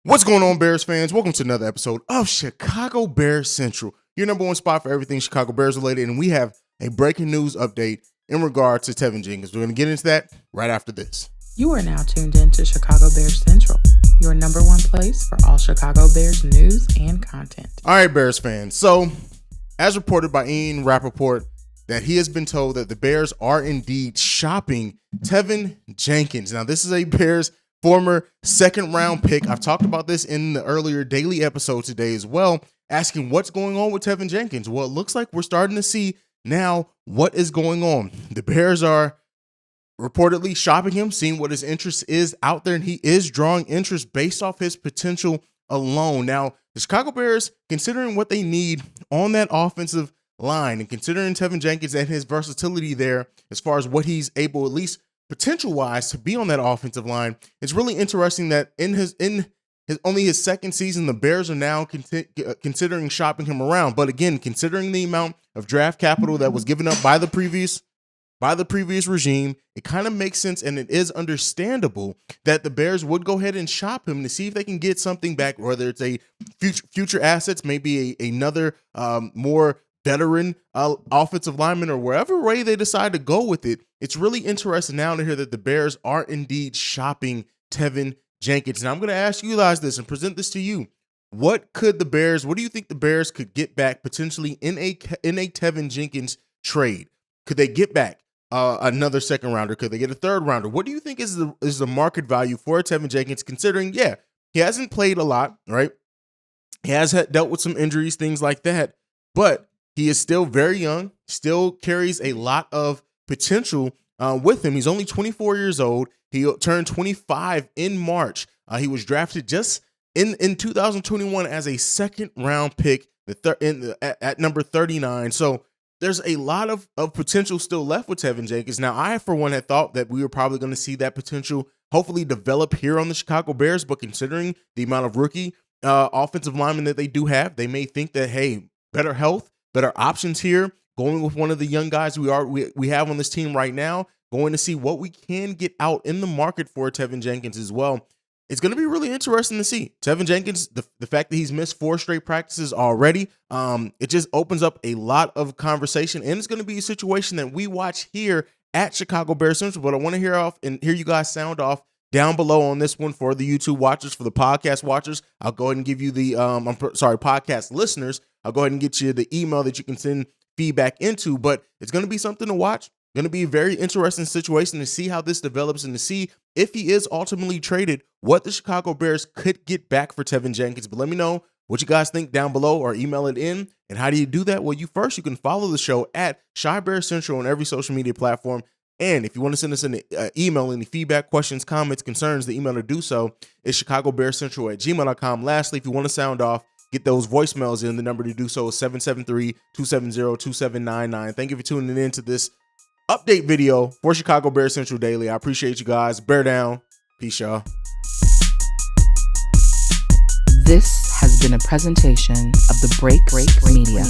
What's going on, Bears fans? Welcome to another episode of Chicago Bears Central, your number one spot for everything Chicago Bears related, and we have a breaking news update in regard to Teven Jenkins. We're going to get into that right after this. You are now tuned in to Chicago Bears Central, your number one place for all Chicago Bears news and content. All right, Bears fans. So, as reported by Ian Rappaport, that he has been told that the Bears are indeed shopping Teven Jenkins. Now, this is a Bears former second-round pick. I've talked about this in the earlier daily episode today as well, asking what's going on with Teven Jenkins. Well, it looks like we're starting to see now what is going on. The Bears are reportedly shopping him, seeing what his interest is out there, and he is drawing interest based off his potential alone. Now, the Chicago Bears, considering what they need on that offensive line and considering Teven Jenkins and his versatility there as far as what he's able, at least potential-wise, to be on that offensive line, it's really interesting that in his only his second season, the Bears are now considering shopping him around. But again, considering the amount of draft capital that was given up by the previous regime, it kind of makes sense, and it is understandable that the Bears would go ahead and shop him to see if they can get something back, whether it's a future assets, maybe another more veteran offensive lineman, or wherever way they decide to go with it. It's really interesting now to hear that the Bears are indeed shopping Teven Jenkins. Now I'm going to ask you guys this and present this to you. What do you think the Bears could get back potentially in a Teven Jenkins trade? Could they get back another second rounder? Could they get a third rounder? What do you think is the market value for Teven Jenkins, considering, he hasn't played a lot, right? He has dealt with some injuries, things like that, but he is still very young, still carries a lot of potential with him. He's only 24 years old. He turned 25 in March. He was drafted just in 2021 as a second-round pick at number 39. So there's a lot of potential still left with Teven Jenkins. Now, I, for one, had thought that we were probably going to see that potential hopefully develop here on the Chicago Bears, but considering the amount of rookie offensive linemen that they do have, they may think that, hey, better health, better options here, going with one of the young guys we have on this team right now, going to see what we can get out in the market for Teven Jenkins as well. It's going to be really interesting to see. Teven Jenkins, the fact that he's missed 4 straight practices already, it just opens up a lot of conversation, and it's going to be a situation that we watch here at Chicago Bears Central. But I want to hear you guys sound off down below on this one for the YouTube watchers. For the podcast watchers, I'll go ahead and give you the podcast listeners, I'll go ahead and get you the email that you can send feedback into. But it's going to be something to watch. Going to be a very interesting situation to see how this develops and to see if he is ultimately traded, what the Chicago Bears could get back for Teven Jenkins. But let me know what you guys think down below, or email it in. And how do you do that? Well, you can follow the show at Chi Bears Central on every social media platform. And if you want to send us an email, any feedback, questions, comments, concerns, the email to do so is chicagobearcentral@gmail.com. Lastly, if you want to sound off, get those voicemails in. The number to do so is 773-270-2799. Thank you for tuning in to this update video for Chicago Bears Central Daily. I appreciate you guys. Bear down. Peace, y'all. This has been a presentation of the Break Media.